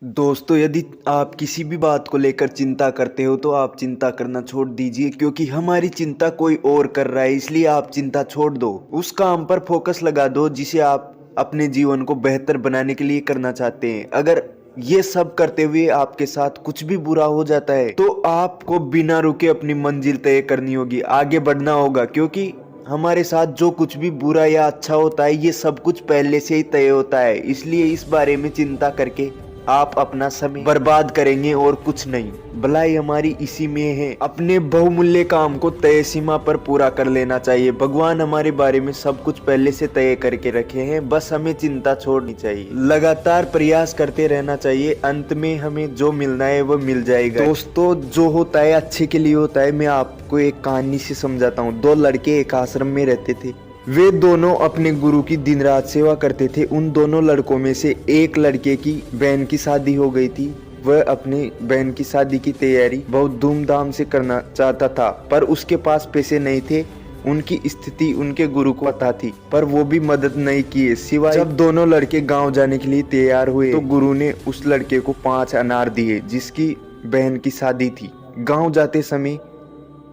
दोस्तों, यदि आप किसी भी बात को लेकर चिंता करते हो तो आप चिंता करना छोड़ दीजिए, क्योंकि हमारी चिंता कोई और कर रहा है। इसलिए आप चिंता छोड़ दो, उस काम पर फोकस लगा दो जिसे आप अपने जीवन को बेहतर बनाने के लिए करना चाहते हैं। अगर ये सब करते हुए आपके साथ कुछ भी बुरा हो जाता है तो आपको बिना रुके अपनी मंजिल तय करनी होगी, आगे बढ़ना होगा। क्योंकि हमारे साथ जो कुछ भी बुरा या अच्छा होता है ये सब कुछ पहले से ही तय होता है। इसलिए इस बारे में चिंता करके आप अपना समय बर्बाद करेंगे और कुछ नहीं। भलाई हमारी इसी में है, अपने बहुमूल्य काम को तय सीमा पर पूरा कर लेना चाहिए। भगवान हमारे बारे में सब कुछ पहले से तय करके रखे हैं, बस हमें चिंता छोड़नी चाहिए, लगातार प्रयास करते रहना चाहिए। अंत में हमें जो मिलना है वो मिल जाएगा। दोस्तों, जो होता है अच्छे के लिए होता है। मैं आपको एक कहानी से समझाता हूँ। दो लड़के एक आश्रम में रहते थे। वे दोनों अपने गुरु की दिन रात सेवा करते थे। उन दोनों लड़कों में से एक लड़के की बहन की शादी हो गई थी। वह अपनी बहन की शादी की तैयारी बहुत धूमधाम से करना चाहता था, पर उसके पास पैसे नहीं थे। उनकी स्थिति उनके गुरु को पता थी, पर वो भी मदद नहीं किए। सिवाय जब दोनों लड़के गांव जाने के लिए तैयार हुए तो गुरु ने उस लड़के को 5 अनार दिए जिसकी बहन की शादी थी। गांव जाते समय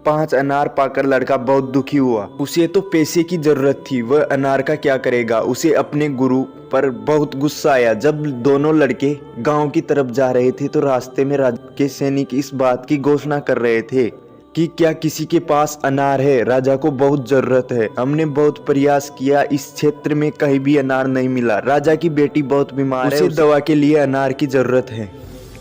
5 अनार पाकर लड़का बहुत दुखी हुआ। उसे तो पैसे की जरूरत थी, वह अनार का क्या करेगा। उसे अपने गुरु पर बहुत गुस्सा आया। जब दोनों लड़के गांव की तरफ जा रहे थे तो रास्ते में राजा के सैनिक इस बात की घोषणा कर रहे थे कि क्या किसी के पास अनार है, राजा को बहुत जरूरत है। हमने बहुत प्रयास किया, इस क्षेत्र में कहीं भी अनार नहीं मिला। राजा की बेटी बहुत बीमार है, उसे दवा के लिए अनार की जरूरत है।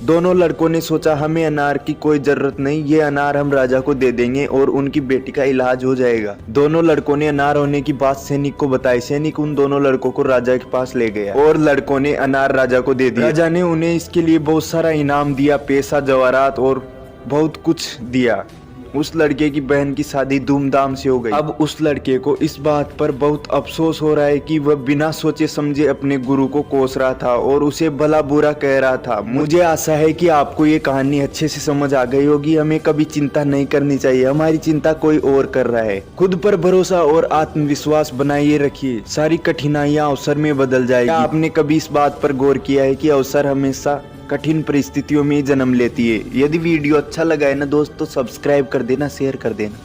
दोनों लड़कों ने सोचा हमें अनार की कोई जरूरत नहीं, ये अनार हम राजा को दे देंगे और उनकी बेटी का इलाज हो जाएगा। दोनों लड़कों ने अनार होने की बात सैनिक को बताई। सैनिक उन दोनों लड़कों को राजा के पास ले गया और लड़कों ने अनार राजा को दे दिया। राजा ने उन्हें इसके लिए बहुत सारा इनाम दिया, पैसा, जवाहरात और बहुत कुछ दिया। उस लड़के की बहन की शादी धूमधाम से हो गई। अब उस लड़के को इस बात पर बहुत अफसोस हो रहा है कि वह बिना सोचे समझे अपने गुरु को कोस रहा था और उसे भला बुरा कह रहा था। मुझे आशा है कि आपको ये कहानी अच्छे से समझ आ गई होगी। हमें कभी चिंता नहीं करनी चाहिए, हमारी चिंता कोई और कर रहा है। खुद पर भरोसा और आत्मविश्वास बनाए रखिए, सारी कठिनाइयां अवसर में बदल जाएगी। आपने कभी इस बात पर गौर किया है कि अवसर हमेशा कठिन परिस्थितियों में जन्म लेती है। यदि वीडियो अच्छा लगा है ना दोस्तों, सब्सक्राइब कर देना, शेयर कर देना।